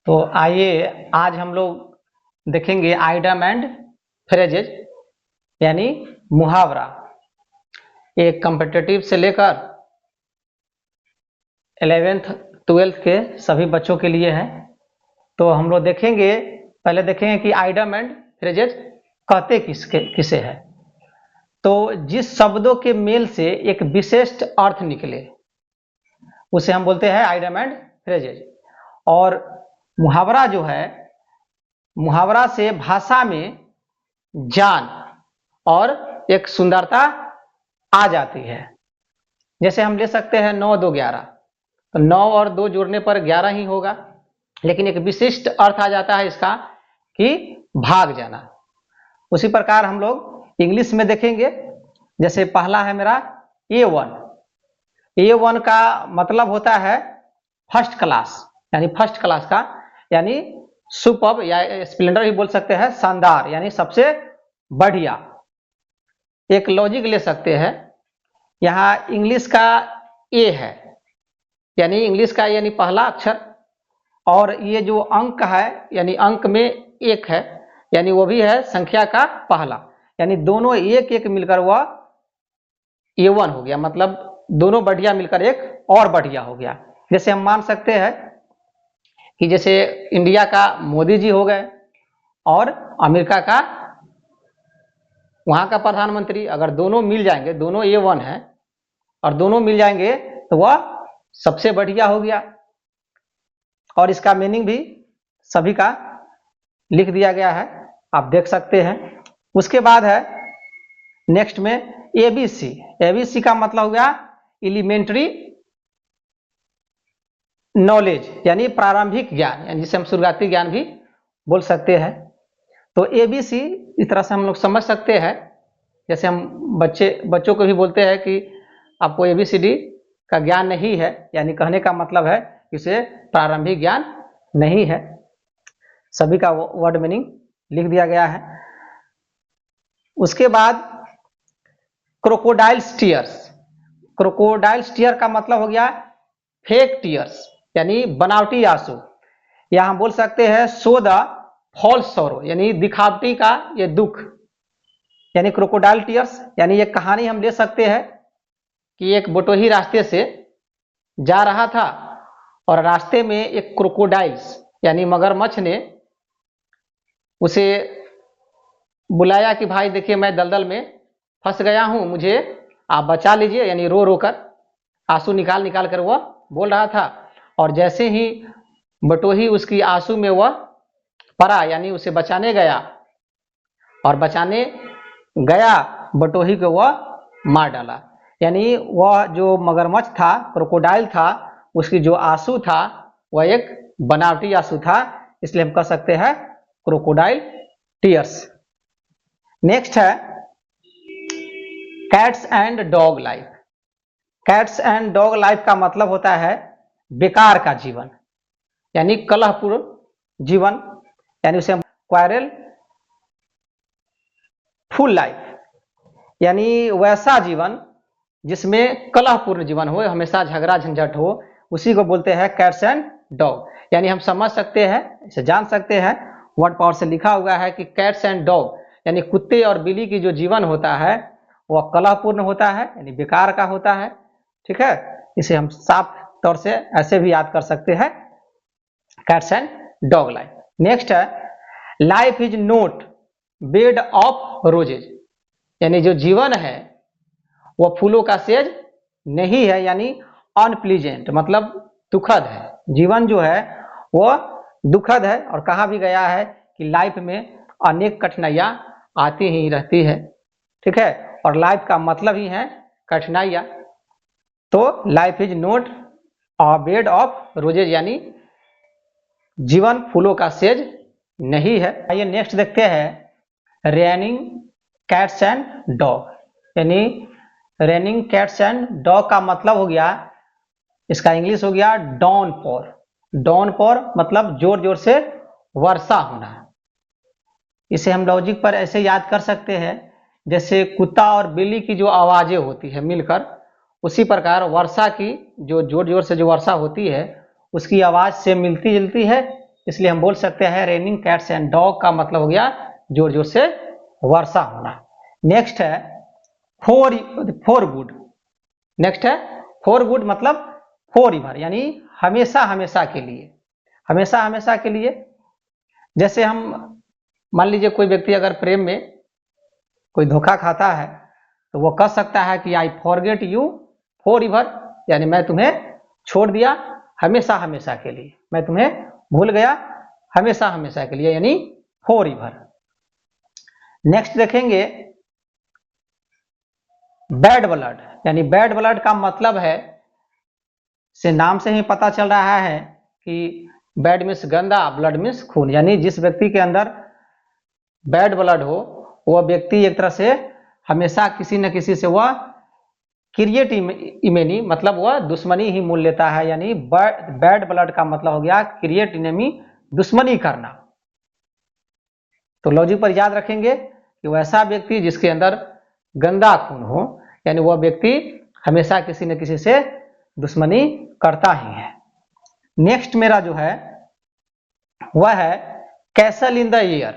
तो आइए आज हम लोग देखेंगे आइडम एंड फ्रेजेज यानी मुहावरा। एक कॉम्पिटिटिव से लेकर 11th 12th के सभी बच्चों के लिए है। तो हम लोग देखेंगे, पहले देखेंगे कि आइडम एंड फ्रेजेज कहते किसे है। तो जिस शब्दों के मेल से एक विशिष्ट अर्थ निकले उसे हम बोलते हैं आइडम एंड फ्रेजेज। और मुहावरा जो है, मुहावरा से भाषा में जान और एक सुंदरता आ जाती है। जैसे हम ले सकते हैं 9 2 11, तो 9 और 2 जोड़ने पर 11 ही होगा, लेकिन एक विशिष्ट अर्थ आ जाता है इसका कि भाग जाना। उसी प्रकार हम लोग इंग्लिश में देखेंगे। जैसे पहला है मेरा A1। A1 का मतलब होता है फर्स्ट क्लास, यानी फर्स्ट क्लास का, यानी सुपर्ब या स्प्लेंडर भी बोल सकते हैं, शानदार यानी सबसे बढ़िया। एक लॉजिक ले सकते हैं, यहाँ इंग्लिश का ए है यानी इंग्लिश का यानी पहला अक्षर, और ये जो अंक है यानी अंक में एक है यानी वो भी है संख्या का पहला, यानी दोनों एक एक मिलकर वह A1 हो गया। मतलब दोनों बढ़िया मिलकर एक और बढ़िया हो गया। जैसे हम मान सकते हैं कि जैसे इंडिया का मोदी जी हो गए और अमेरिका का वहां का प्रधानमंत्री, अगर दोनों मिल जाएंगे, दोनों A1 है और दोनों मिल जाएंगे तो वह सबसे बढ़िया हो गया। और इसका मीनिंग भी सभी का लिख दिया गया है, आप देख सकते हैं। उसके बाद है नेक्स्ट में ABC। ABC का मतलब हो गया एलिमेंट्री नॉलेज यानी प्रारंभिक ज्ञान, यानी जिसे हम शुरुआती ज्ञान भी बोल सकते हैं। तो ABC इस तरह से हम लोग समझ सकते हैं। जैसे हम बच्चों को भी बोलते हैं कि आपको ABCD का ज्ञान नहीं है, यानी कहने का मतलब है कि उसे प्रारंभिक ज्ञान नहीं है। सभी का वर्ड मीनिंग लिख दिया गया है। उसके बाद क्रोकोडाइल्स टीयर्स। क्रोकोडाइल्स टीयर का मतलब हो गया फेक टीयर्स यानी बनावटी आंसू। यहां बोल सकते हैं सो द फॉल्स सॉरो यानी दिखावटी का ये दुख, यानी क्रोकोडाइल टीयर्स। यानी ये कहानी हम ले सकते हैं कि एक बटोही रास्ते से जा रहा था और रास्ते में एक क्रोकोडाइल्स यानी मगरमच्छ ने उसे बुलाया कि भाई देखिए मैं दलदल में फंस गया हूं, मुझे आप बचा लीजिए, यानी रो रो कर आंसू निकाल निकाल कर वह बोल रहा था। और जैसे ही बटोही उसकी आंसू में वह पड़ा यानी उसे बचाने गया, और बचाने गया बटोही को वह मार डाला। यानी वह जो मगरमच्छ था, क्रोकोडाइल था, उसकी जो आंसू था वह एक बनावटी आंसू था, इसलिए हम कह सकते हैं क्रोकोडाइल टीयर्स। नेक्स्ट है cats and dog life. Cats and dog life का मतलब होता है बेकार का जीवन, यानी कलहपूर्ण जीवन, यानी उसे क्वारल फुल लाइफ, यानी वैसा जीवन जिसमें कलहपूर्ण जीवन हो, हमेशा झगड़ा झंझट हो, उसी को बोलते हैं कैट्स एंड डॉग। यानी हम समझ सकते हैं, इसे जान सकते हैं, वर्ड पावर से लिखा हुआ है कि कैट्स एंड डॉग यानी कुत्ते और बिल्ली की जो जीवन होता है वह कलहपूर्ण होता है, यानी बेकार का होता है। ठीक है, इसे हम साफ तौर से ऐसे भी याद कर सकते हैं, cats and dog life. Next है life is not bed of roses, यानी जो जीवन है वह फूलों का सेज नहीं है, यानी अनप्लीजेंट मतलब दुखद है। जीवन जो है वह दुखद है, और कहा भी गया है कि लाइफ में अनेक कठिनाइयां आती ही रहती है। ठीक है, और लाइफ का मतलब ही है कठिनाइयां। तो life is not a bed of roses यानी जीवन फूलों का सेज नहीं है। आइए नेक्स्ट देखते हैं रेनिंग कैट्स एंड डॉग। यानी रेनिंग कैट्स एंड डॉग का मतलब हो गया, इसका इंग्लिश हो गया डाउनपोर। डाउनपोर मतलब जोर जोर से वर्षा होना। इसे हम लॉजिक पर ऐसे याद कर सकते हैं, जैसे कुत्ता और बिल्ली की जो आवाजें होती है मिलकर, उसी प्रकार वर्षा की जो जोर जोर से जो वर्षा होती है उसकी आवाज से मिलती जुलती है, इसलिए हम बोल सकते हैं रेनिंग कैट्स एंड डॉग का मतलब हो गया जोर जोर से वर्षा होना। नेक्स्ट है फॉर गुड। नेक्स्ट है फॉर गुड मतलब फॉर एवर यानी हमेशा हमेशा के लिए, हमेशा हमेशा के लिए। जैसे हम मान लीजिए कोई व्यक्ति अगर प्रेम में कोई धोखा खाता है तो वो कह सकता है कि I forget you for ever, यानी मैं तुम्हें छोड़ दिया हमेशा हमेशा के लिए, मैं तुम्हें भूल गया हमेशा हमेशा के लिए, यानी फॉर एवर। नेक्स्ट देखेंगे बैड ब्लड, यानी बैड ब्लड का मतलब है, से नाम से ही पता चल रहा है कि बैड मीन्स गंदा, ब्लड मीन्स खून, यानी जिस व्यक्ति के अंदर बैड ब्लड हो वह व्यक्ति एक तरह से हमेशा किसी न किसी से वह क्रिएट इमेनी मतलब वह दुश्मनी ही मूल लेता है, यानी बैड ब्लड का मतलब हो गया क्रिएट इनेमी, दुश्मनी करना। तो लॉजिक पर याद रखेंगे कि वैसा व्यक्ति जिसके अंदर गंदा खून हो, यानी वह व्यक्ति हमेशा किसी न किसी से दुश्मनी करता ही है। नेक्स्ट मेरा जो है वह है कैसल इन द एयर,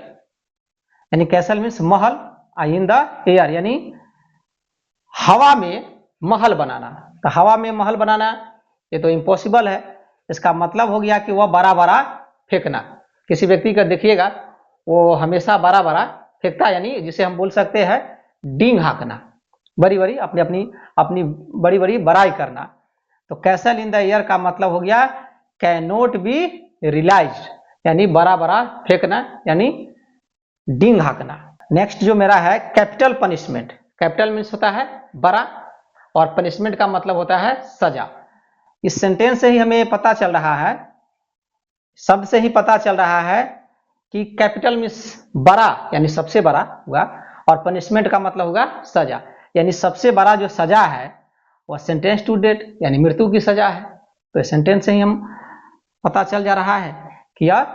यानी castle means Mahal, in the air यानी हवा में महल बनाना। तो हवा में महल बनाना ये तो इम्पॉसिबल है, इसका मतलब हो गया कि वह बड़ा बड़ा फेंकना। किसी व्यक्ति का देखिएगा वो हमेशा बड़ा बड़ा फेंकता है, यानी जिसे हम बोल सकते हैं डींग हाँकना, बड़ी बड़ी अपनी बड़ी बड़ी बड़ाई करना। तो कैसल इन द एयर का मतलब हो गया कैन नॉट बी रियलाइज्ड, यानी बड़ा बड़ा फेंकना यानी डींग हाँकना। नेक्स्ट जो मेरा है कैपिटल पनिशमेंट। कैपिटल मीन्स होता है बड़ा और पनिशमेंट का मतलब होता है सजा। इस सेंटेंस से ही हमें पता चल रहा है, शब्द से ही पता चल रहा है कि कैपिटल मीन्स बड़ा यानी सबसे बड़ा हुआ और पनिशमेंट का मतलब होगा सजा, यानी सबसे बड़ा जो सजा है वह सेंटेंस टू डेथ यानी मृत्यु की सजा है। तो इस सेंटेंस से ही हम पता चल जा रहा है कि यह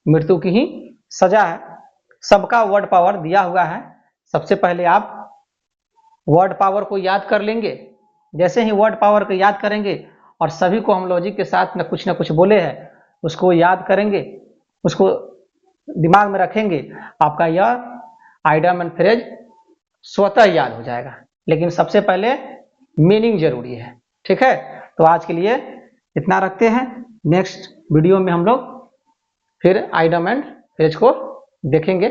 मृत्यु की ही सजा है। सबका वर्ड पावर दिया हुआ है, सबसे पहले आप वर्ड पावर को याद कर लेंगे। जैसे ही वर्ड पावर को याद करेंगे और सभी को हम लॉजिक के साथ न कुछ बोले हैं उसको याद करेंगे, उसको दिमाग में रखेंगे, आपका यह आइडियम एंड फ्रेज स्वतः याद हो जाएगा। लेकिन सबसे पहले मीनिंग जरूरी है, ठीक है। तो आज के लिए इतना रखते हैं, नेक्स्ट वीडियो में हम लोग फिर आइडियम एंड फ्रेज को देखेंगे।